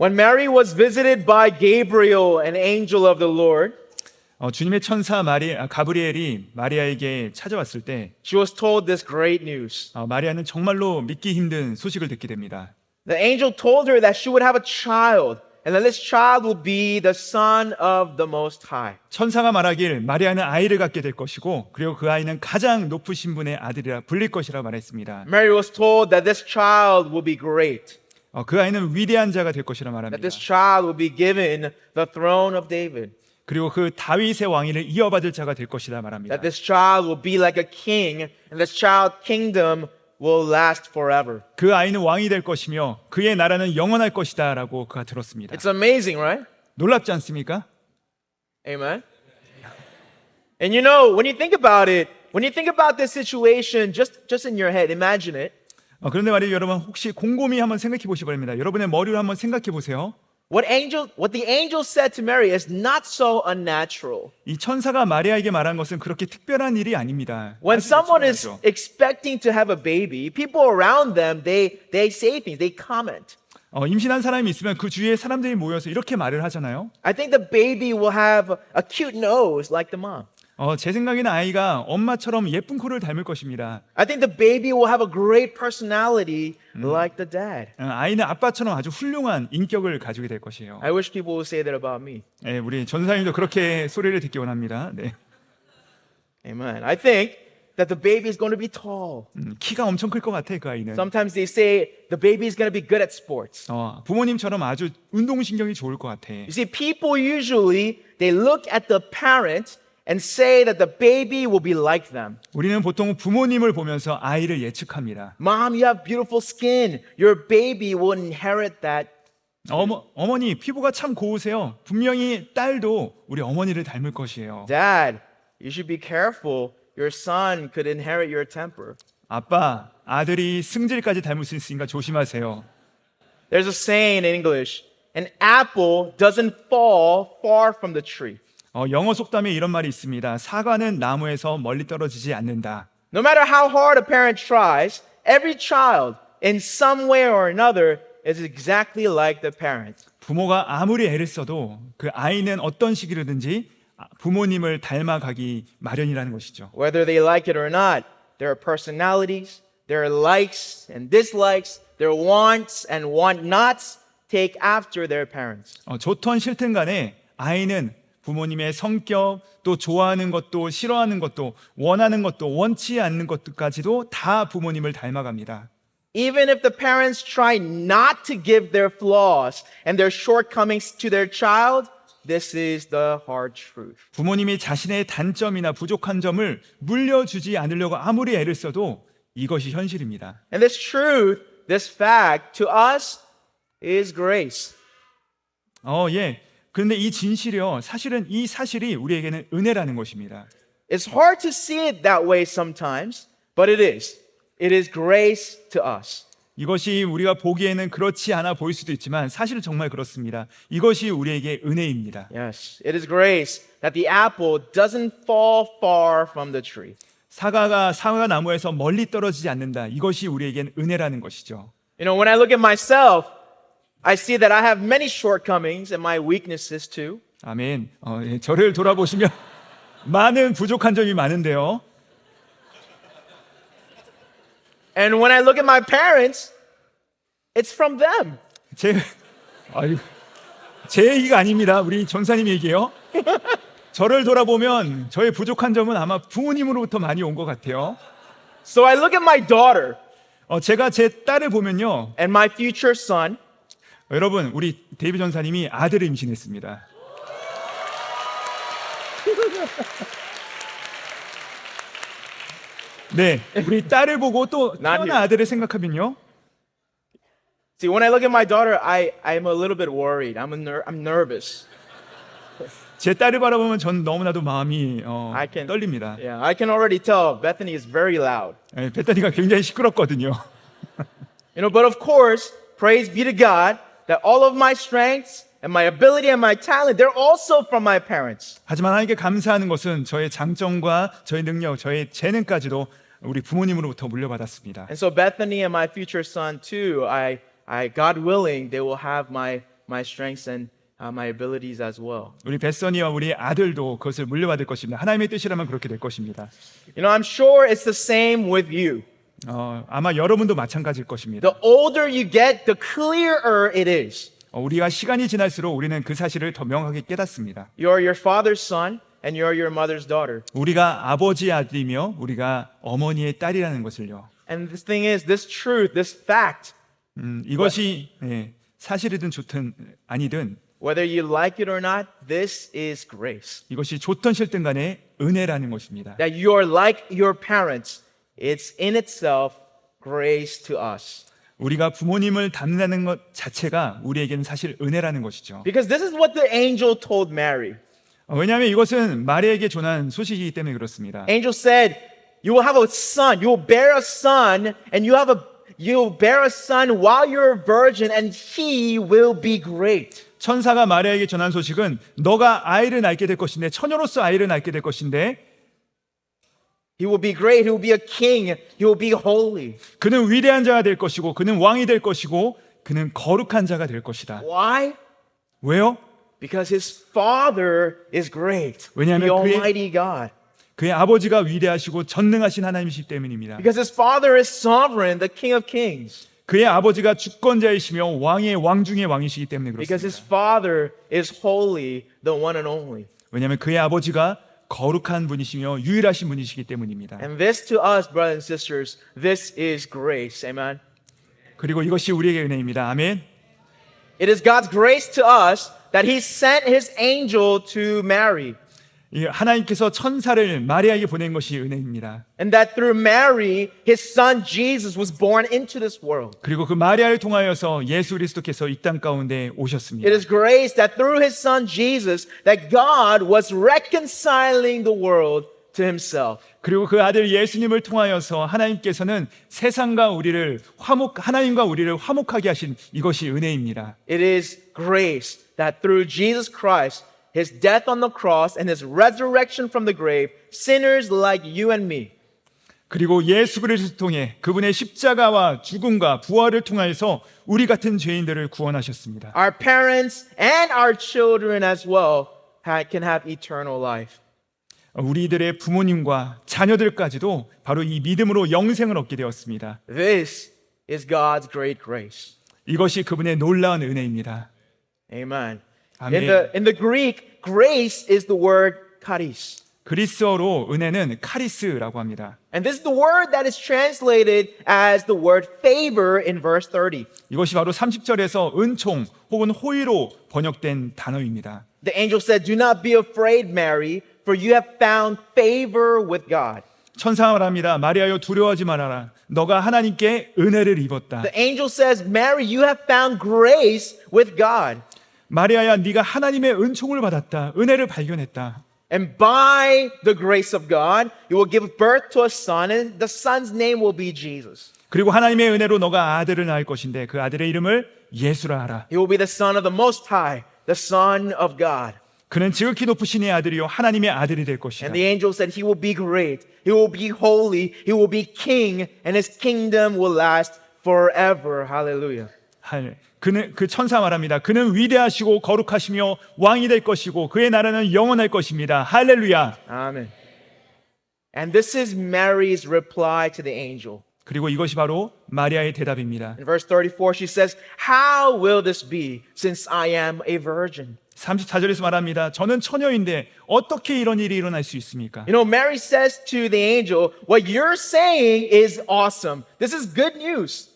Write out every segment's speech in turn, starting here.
When Mary was visited by Gabriel, an angel of the Lord, 주님의 천사 가브리엘이 마리아에게 찾아왔을 때 she was told this great news. 마리아는 정말로 믿기 힘든 소식을 듣게 됩니다. The angel told her that she would have a child, and that this child will be the son of the Most High. 천사가 말하길 마리아는 아이를 갖게 될 것이고 그리고 그 아이는 가장 높으신 분의 아들이라 불릴 것이라 말했습니다. Mary was told that this child will be great, 그 아이는 위대한 자가 될 것이라 that 말합니다. this child will be given the throne of David, 그리고 그 다윗의 왕위를 이어받을 자가 될 것이다 말합니다. that this child will be like a king, and this child kingdom will last forever. 그 아이는 왕이 될 것이며 그의 나라는 영원할 것이다라고 그가 들었습니다. It's amazing, right? 놀랍지 않습니까? Amen. And you know, when you think about it, when you think about this situation, just in your head, imagine it. 그런데 말이에요, 여러분 혹시 곰곰이 한번 생각해 보시기 바랍니다. 여러분의 머리로 한번 생각해 보세요. What the angel said to Mary is not so unnatural. 이 천사가 마리아에게 말한 것은 그렇게 특별한 일이 아닙니다. When 아주 someone is 특별하죠. expecting to have a baby, people around them, they say things, they comment. 임신한 사람이 있으면 그 주위에 사람들이 모여서 이렇게 말을 하잖아요. I think the baby will have a cute nose like the mom. 제 생각에는 아이가 엄마처럼 예쁜 코를 닮을 것입니다. I think the baby will have a great personality like the dad. 아이는 아빠처럼 아주 훌륭한 인격을 가지게 될 것이에요. I wish people would say that about me. 네, 우리 전사님도 그렇게 소리를 듣기 원합니다. 네. Amen. I think that the baby is going to be tall. 키가 엄청 클 것 같아 그 아이는. Sometimes they say the baby is going to be good at sports. 부모님처럼 아주 운동신경이 좋을 것 같아. You see, people usually, they look at the parent and say that the baby will be like them. 우리는 보통 부모님을 보면서 아이를 예측합니다. Mom, you have beautiful skin. Your baby will inherit that. 어머니 피부가 참 고우세요. 분명히 딸도 우리 어머니를 닮을 것이에요. Dad, you should be careful. Your son could inherit your temper. 아빠, 아들이 승질까지 닮을 수 있으니까 조심하세요. There's a saying in English, an apple doesn't fall far from the tree. 영어 속담에 이런 말이 있습니다. 사과는 나무에서 멀리 떨어지지 않는다. No matter how hard a parent tries, every child in some way or another is exactly like the parent. 부모가 아무리 애를 써도 그 아이는 어떤 시기로든지 부모님을 닮아가기 마련이라는 것이죠. Whether they like it or not, their personalities, their likes and dislikes, their wants and want-nots take after their parents. 좋든 싫든 간에 아이는 부모님의 성격, 또 좋아하는 것도 싫어하는 것도 원하는 것도 원치 않는 것까지도 다 부모님을 닮아갑니다. Even if the parents try not to give their flaws and their shortcomings to their child, this is the hard truth. 부모님이 자신의 단점이나 부족한 점을 물려주지 않으려고 아무리 애를 써도 이것이 현실입니다. And this truth, this fact, to us is grace. 예. 그런데 이 진실이요. 사실은 이 사실이 우리에게는 은혜라는 것입니다. It's hard to see it that way sometimes, but it is. It is grace to us. 이것이 우리가 보기에는 그렇지 않아 보일 수도 있지만 사실 정말 그렇습니다. 이것이 우리에게 은혜입니다. Yes, it is grace that the apple doesn't fall far from the tree. 사과 나무에서 멀리 떨어지지 않는다. 이것이 우리에겐 은혜라는 것이죠. You know, when I look at myself, I see that I have many shortcomings and my weaknesses too. 아멘. 저를 돌아보시면 많은 부족한 점이 많은데요. And when I look at my parents, it's from them. 제 얘기가 아닙니다. 우리 전사님 얘기예요. 저를 돌아보면 저의 부족한 점은 아마 부모님으로부터 많이 온 것 같아요. So I look at my daughter 제가 제 딸을 보면요. and my future son, 여러분, 우리 데이비 전사님이 아들을 임신했습니다. 네, 우리 딸을 보고 또 태어난 아들을 생각하면요. see, when I look at my daughter, I'm a little bit worried. I'm nervous. 제 딸을 바라보면 전 너무나도 마음이 떨립니다. Yeah, I can already tell Bethany is very loud. 베타니가 굉장히 시끄럽거든요. You know, but of course, praise be to God that all of my strengths and my ability and my talent, they're also from my parents. 하지만 하나님께 감사하는 것은 저의 장점과 저의 능력, 저의 재능까지도 우리 부모님으로부터 물려받았습니다. And so Bethany and my future son too, God willing, they will have my my strengths and my abilities as well. 우리 벳서니와 우리 아들도 그것을 물려받을 것입니다. 하나님의 뜻이라면 그렇게 될 것입니다. You know, I'm sure it's the same with you. 아마 여러분도 마찬가지일 것입니다. The older you get, the clearer it is. 우리가 시간이 지날수록 우리는 그 사실을 더 명확하게 깨닫습니다. You're your father's son and you're your mother's daughter. 우리가 아버지의 아들이며 우리가 어머니의 딸이라는 것을요. And this thing is, this truth, this fact, 이것이 사실이든 좋든 아니든 whether you like it or not, this is grace. 이것이 좋든 싫든 간에 은혜라는 것입니다. That you're like your parents, it's in itself grace to us. 우리가 부모님을 닮는다는 것 자체가 우리에게는 사실 은혜라는 것이죠. Because this is what the angel told Mary. 왜냐하면 이것은 마리아에게 전한 소식이기 때문에 그렇습니다. Angel said, you will have a son, you will bear a son, and you will bear a son while you're a virgin, and he will be great. 천사가 마리아에게 전한 소식은 너가 아이를 낳게 될 것인데 처녀로서 아이를 낳게 될 것인데 He will be great, he will be a king, he will be holy. 그는 위대한 자가 될 것이고 그는 왕이 될 것이고 그는 거룩한 자가 될 것이다. Why? 왜요? Because his father is great, 왜냐하면 the 그의- Almighty God. 그의 아버지가 위대하시고 전능하신 하나님이시기 때문입니다. Because his father is sovereign, the King of Kings. 그의 아버지가 주권자이시며 왕의 왕 중의 왕이시기 때문에 Because his 그렇습니다. father is holy, the one and only. 왜냐하면 그의 아버지가 거룩한 분이시며 유일하신 분이시기 때문입니다. And this to us, brothers and sisters, this is grace. Amen. 그리고 이것이 우리에게 은혜입니다. 아멘. It is God's grace to us that he sent his angel to Mary. 이 하나님께서 천사를 마리아에게 보낸 것이 은혜입니다. And that through Mary, his son Jesus was born into this world. 그리고 그 마리아를 통하여서 예수 그리스도께서 이 땅 가운데 오셨습니다. It is grace that through his son Jesus, that God was reconciling the world to himself. 그리고 그 아들 예수님을 통하여서 하나님께서는 세상과 우리를 하나님과 우리를 화목하게 하신 이것이 은혜입니다. It is grace that through Jesus Christ, his death on the cross and his resurrection from the grave, sinners like you and me, 그리고 예수 그리스도를 통해 그분의 십자가와 죽음과 부활을 통하여서 우리 같은 죄인들을 구원하셨습니다. our parents and our children as well can have eternal life. 우리들의 부모님과 자녀들까지도 바로 이 믿음으로 영생을 얻게 되었습니다. This is God's great grace. 이것이 그분의 놀라운 은혜입니다. Amen. Amen. In the Greek, grace is the word charis. 그리스어로 은혜는 카리스라고 합니다. And this is the word that is translated as the word favor in verse 30. 이것이 바로 30절에서 은총 혹은 호의로 번역된 단어입니다. The angel said, "Do not be afraid, Mary, for you have found favor with God." 천사가 말합니다. 마리아여 두려워하지 말아라. 너가 하나님께 은혜를 입었다. The angel says, "Mary, you have found grace with God." 마리아야 네가 하나님의 은총을 받았다. 은혜를 발견했다. And by the grace of God, you will give birth to a son, and the son's name will be Jesus. 그리고 하나님의 은혜로 너가 아들을 낳을 것인데 그 아들의 이름을 예수라 하라. He will be the son of the Most High, the Son of God. 그는 지극히 높으신 이의 아들이요 하나님의 아들이 될 것이다. And the angel said, "He will be great, he will be holy, he will be king, and his kingdom will last forever." Hallelujah. 그 천사 말합니다. 그는 위대하시고 거룩하시며 왕이 될 것이고 그의 나라는 영원할 것입니다. 할렐루야. Amen. And this is Mary's reply to the angel. 그리고 이것이 바로 마리아의 대답입니다. In verse 34, she says, "How will this be since I am a virgin?" 34절에서 말합니다. 저는 처녀인데 어떻게 이런 일이 일어날 수 있습니까? You know, Mary says to the angel, "What you're saying is awesome. This is good news.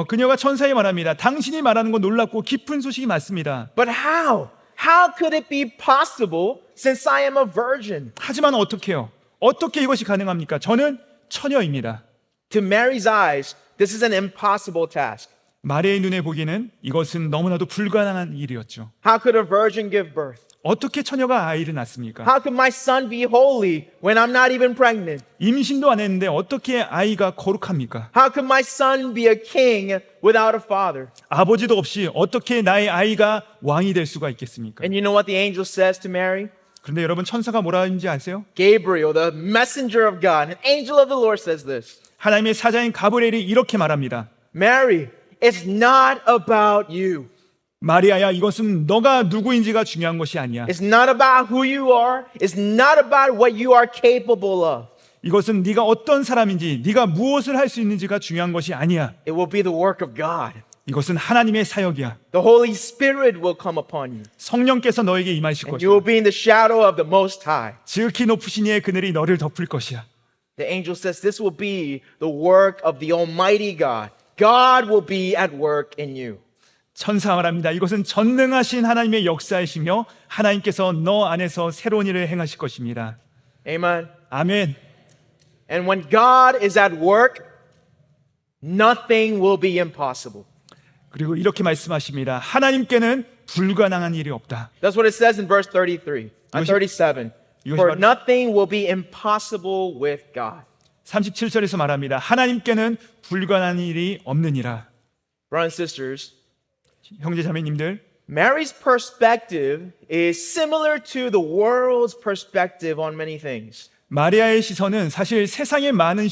그녀가 천사에 말합니다. 당신이 말하는 건 놀랍고 깊은 소식이 맞습니다. But how? How could it be possible since I am a virgin?" 하지만 어떻게요? 어떻게 이것이 가능합니까? 저는 처녀입니다. To Mary's eyes, this is an impossible task. 마리아의 눈에 보기에는 이것은 너무나도 불가능한 일이었죠. How could a virgin give birth? 어떻게 처녀가 아이를 낳습니까? How could my son be holy when I'm not even pregnant? 임신도 안 했는데 어떻게 아이가 거룩합니까? How could my son be a king without a father? 아버지도 없이 어떻게 나의 아이가 왕이 될 수가 있겠습니까? And you know what the angel says to Mary? 그런데 여러분 천사가 뭐라 하는지 아세요? Gabriel, the messenger of God, an angel of the Lord, says this. 하나님의 사자인 가브리엘이 이렇게 말합니다. Mary, it's not about you. 마리아야, 이것은 너가 누구인지가 중요한 것이 아니야. It's not about who you are. It's not about what you are capable of. 이것은 네가 어떤 사람인지, 네가 무엇을 할 수 있는지가 중요한 것이 아니야. It will be the work of God. 이것은 하나님의 사역이야. The Holy Spirit will come upon you. 성령께서 너에게 임하실 And you will 것이야. be in the shadow of the Most High. 지극히 높으신 이의 그늘이 너를 덮을 것이야. The angel says this will be the work of the Almighty God. God will be at work in you. 천사가 말합니다. 이것은 전능하신 하나님의 역사이시며 하나님께서 너 안에서 새로운 일을 행하실 것입니다. Amen. 아멘. And when God is at work, nothing will be impossible. 그리고 이렇게 말씀하십니다. 하나님께는 불가능한 일이 없다. That's what it says in verse 33, 이것이- 37. 이것이 For 바로- nothing will be impossible with God. 37절에서 말합니다. 하나님께는 불가능한 일이 없느니라. Brothers and sisters, 형제 자매님들, Mary's perspective is similar to the world's perspective on many things. 마리아의 시선은 사실 세상의 많은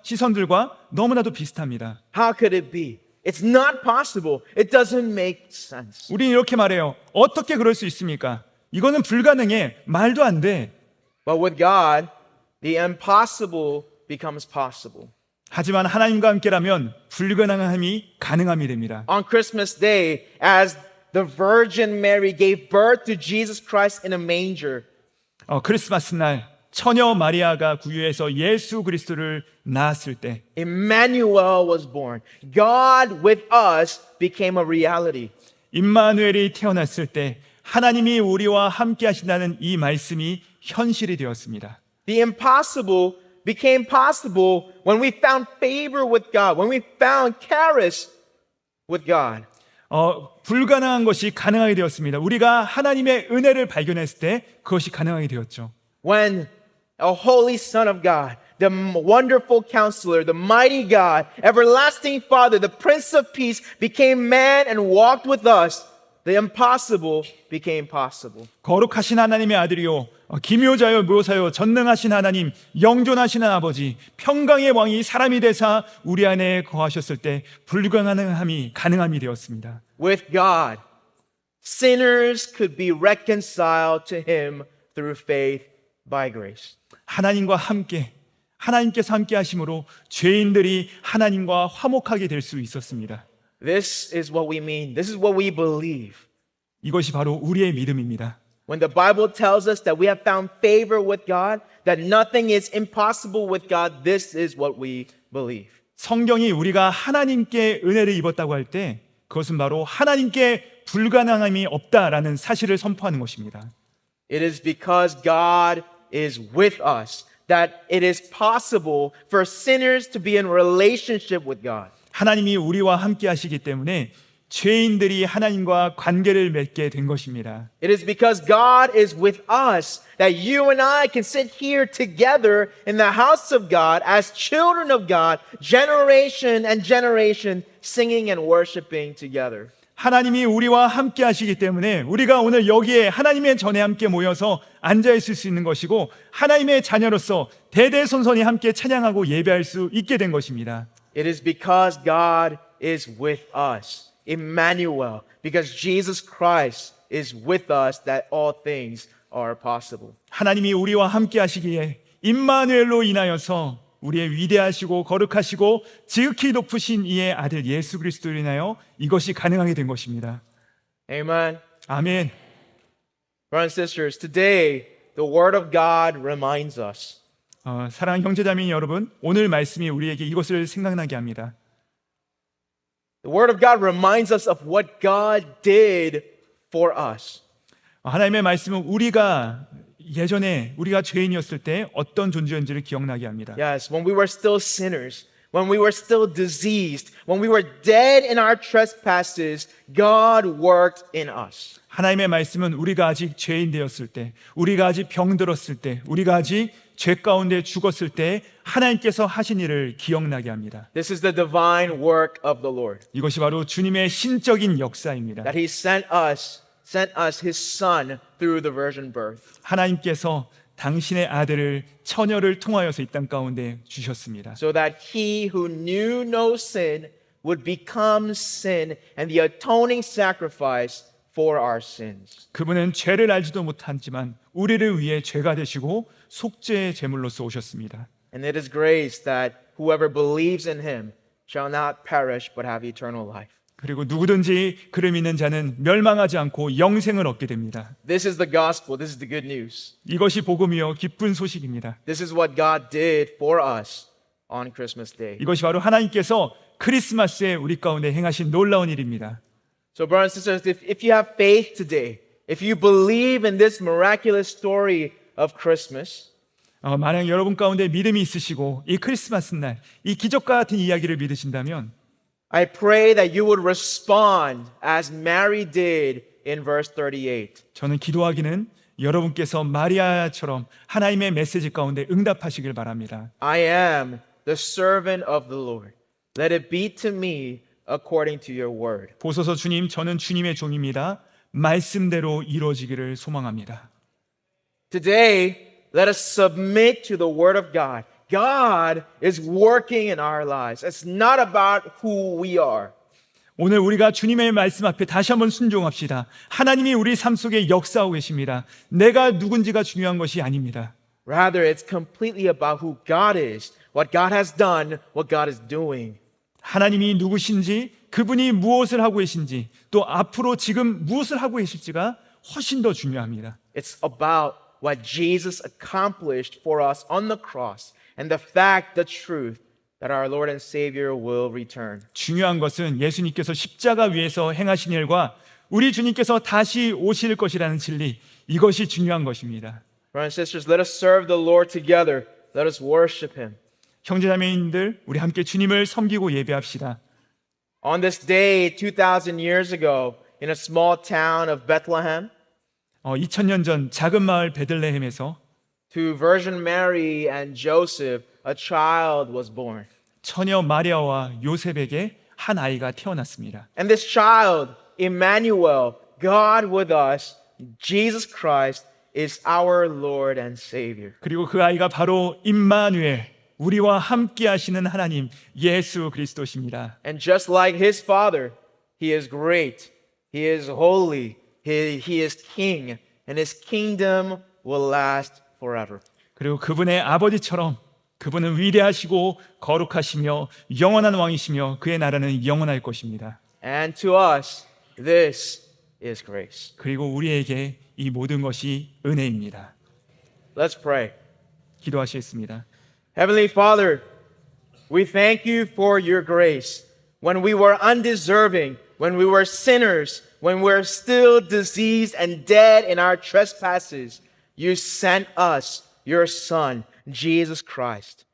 시선들과 너무나도 비슷합니다. How could it be? It's not possible. It doesn't make sense. 우리는 이렇게 말해요. 어떻게 그럴 수 있습니까? 이거는 불가능해. 말도 안 돼. But with God, the impossible becomes possible. 하지만 하나님과 함께라면 불가능함이 가능함이 됩니다. On Christmas Day, as the Virgin Mary gave birth to Jesus Christ in a manger, 크리스마스 날 처녀 마리아가 구유에서 예수 그리스도를 낳았을 때 Emmanuel was born. God with us became a reality. 임마누엘이 태어났을 때 하나님이 우리와 함께 하신다는 이 말씀이 현실이 되었습니다. The impossible became possible when we found favor with God, when we found charis with God. 불가능한 것이 가능하게 되었습니다. 우리가 하나님의 은혜를 발견했을 때 그것이 가능하게 되었죠. When a holy Son of God, the wonderful counselor, the mighty God, everlasting Father, the Prince of Peace became man and walked with us, the impossible became possible. 거룩하신 하나님의 아들이요 기묘자요 묘사요 전능하신 하나님 영존하시는 아버지 평강의 왕이 사람이 되사 우리 안에 거하셨을 때 불가능함이 가능함이 되었습니다. With God, sinners could be reconciled to Him through faith by grace. 하나님과 함께 하나님께서 함께 하심으로 죄인들이 하나님과 화목하게 될 수 있었습니다. This is what we mean. This is what we believe. 이것이 바로 우리의 믿음입니다. When the Bible tells us that we have found favor with God, that nothing is impossible with God, this is what we believe. 성경이 우리가 하나님께 은혜를 입었다고 할 때 그것은 바로 하나님께 불가능함이 없다라는 사실을 선포하는 것입니다. It is because God is with us that it is possible for sinners to be in relationship with God. 하나님이 우리와 함께 하시기 때문에 죄인들이 하나님과 관계를 맺게 된 것입니다. It is because God is with us that you and I can sit here together in the house of God as children of God, generation and generation, singing and worshiping together. 하나님이 우리와 함께 하시기 때문에 우리가 오늘 여기에 하나님의 전에 함께 모여서 앉아 있을 수 있는 것이고 하나님의 자녀로서 대대손손이 함께 찬양하고 예배할 수 있게 된 것입니다. It is because God is with us, Emmanuel, because Jesus Christ is with us that all things are possible. 하나님이 우리와 함께 하시기에 임마누엘로 인하여서 우리의 위대하시고 거룩하시고 지극히 높으신 이의 아들 예수 그리스도로 인하여 이것이 가능하게 된 것입니다. Amen. 아멘. Brothers and sisters, today the Word of God reminds us 사랑하는 형제자매 여러분, 오늘 말씀이 우리에게 이것을 생각나게 합니다. The Word of God reminds us of what God did for us. 하나님의 말씀은 우리가 예전에 우리가 죄인이었을 때 어떤 존재인지를 기억나게 합니다. Yes, when we were still sinners, when we were still diseased, when we were dead in our trespasses, God worked in us. 하나님의 말씀은 우리가 아직 죄인 되었을 때, 우리가 아직 병들었을 때, 우리가 아직 죄 가운데 죽었을 때 하나님께서 하신 일을 기억나게 합니다. This is the divine work of the Lord. 이것이 바로 주님의 신적인 역사입니다. That He sent us His Son through the virgin birth. 하나님께서 당신의 아들을 처녀를 통하여서 이 땅 가운데 주셨습니다. So that He who knew no sin would become sin and the atoning sacrifice for our sins. 그분은 죄를 알지도 못하지만 우리를 위해 죄가 되시고 속죄의 제물로서 오셨습니다. And it is grace that whoever believes in him shall not perish but have eternal life. 그리고 누구든지 그를 믿는 자는 멸망하지 않고 영생을 얻게 됩니다. This is the gospel. This is the good news. 이것이 복음이요 기쁜 소식입니다. This is what God did for us on Christmas Day. 이것이 바로 하나님께서 크리스마스에 우리 가운데 행하신 놀라운 일입니다. So brothers and sisters, if you have faith today, if you believe in this miraculous story of Christmas, 만약 여러분 가운데 믿음이 있으시고 이 크리스마스 날 이 기적과 같은 이야기를 믿으신다면 I pray that you would respond as Mary did in verse 38. 저는 기도하기는 여러분께서 마리아처럼 하나님의 메시지 가운데 응답하시길 바랍니다. I am the servant of the Lord. Let it be to me according to your word. 보소서 주님, 저는 주님의 종입니다. 말씀대로 이루어지기를 소망합니다. Today, let us submit to the word of God. God is working in our lives. It's not about who we are. 오늘 우리가 주님의 말씀 앞에 다시 한번 순종합시다. 하나님이 우리 삶 속에 역사하고 계십니다. 내가 누군지가 중요한 것이 아닙니다. Rather, it's completely about who God is, what God has done, what God is doing. 하나님이 누구신지, 그분이 무엇을 하고 계신지, 또 앞으로 지금 무엇을 하고 계실지가 훨씬 더 중요합니다. It's about what Jesus accomplished for us on the cross and the fact, the truth that our Lord and Savior will return. 중요한 것은 예수님께서 십자가 위에서 행하신 일과 우리 주님께서 다시 오실 것이라는 진리, 이것이 중요한 것입니다. Brothers and sisters, let us serve the Lord together. Let us worship Him. 형제자매님들, 우리 함께 주님을 섬기고 예배합시다. On this day 2,000 years ago in a small town of Bethlehem, 2000년 전 작은 마을 베들레헴에서 to Virgin Mary and Joseph, a child was born. 처녀 마리아와 요셉에게 한 아이가 태어났습니다. And this child, Emmanuel, God with us, Jesus Christ, is our Lord and Savior. 그리고 그 아이가 바로 임마누엘, 우리와 함께 하시는 하나님 예수 그리스도십니다. And just like his father, he is great, he is holy, he is king, and his kingdom will last forever. 그리고 그분의 아버지처럼 그분은 위대하시고 거룩하시며 영원한 왕이시며 그의 나라는 영원할 것입니다. And to us, this is grace. 그리고 우리에게 이 모든 것이 은혜입니다. Let's pray. 기도하시겠습니다. Heavenly Father, we thank you for your grace. When we were undeserving, when we were sinners, when we were still diseased and dead in our trespasses, you sent us your Son, Jesus Christ.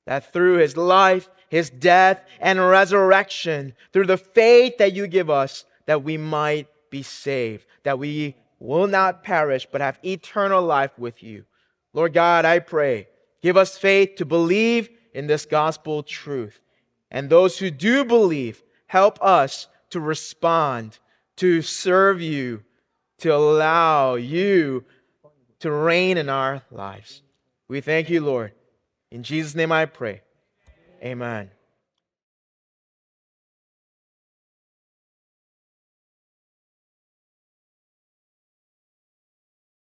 That through his life, his death, and resurrection, through the faith that you give us, that we might be saved, that we will not perish, but have eternal life with you. Lord God, I pray, give us faith to believe in this gospel truth. And those who do believe, help us to respond, to serve you, to allow you to reign in our lives. We thank you, Lord. In Jesus' name I pray. Amen.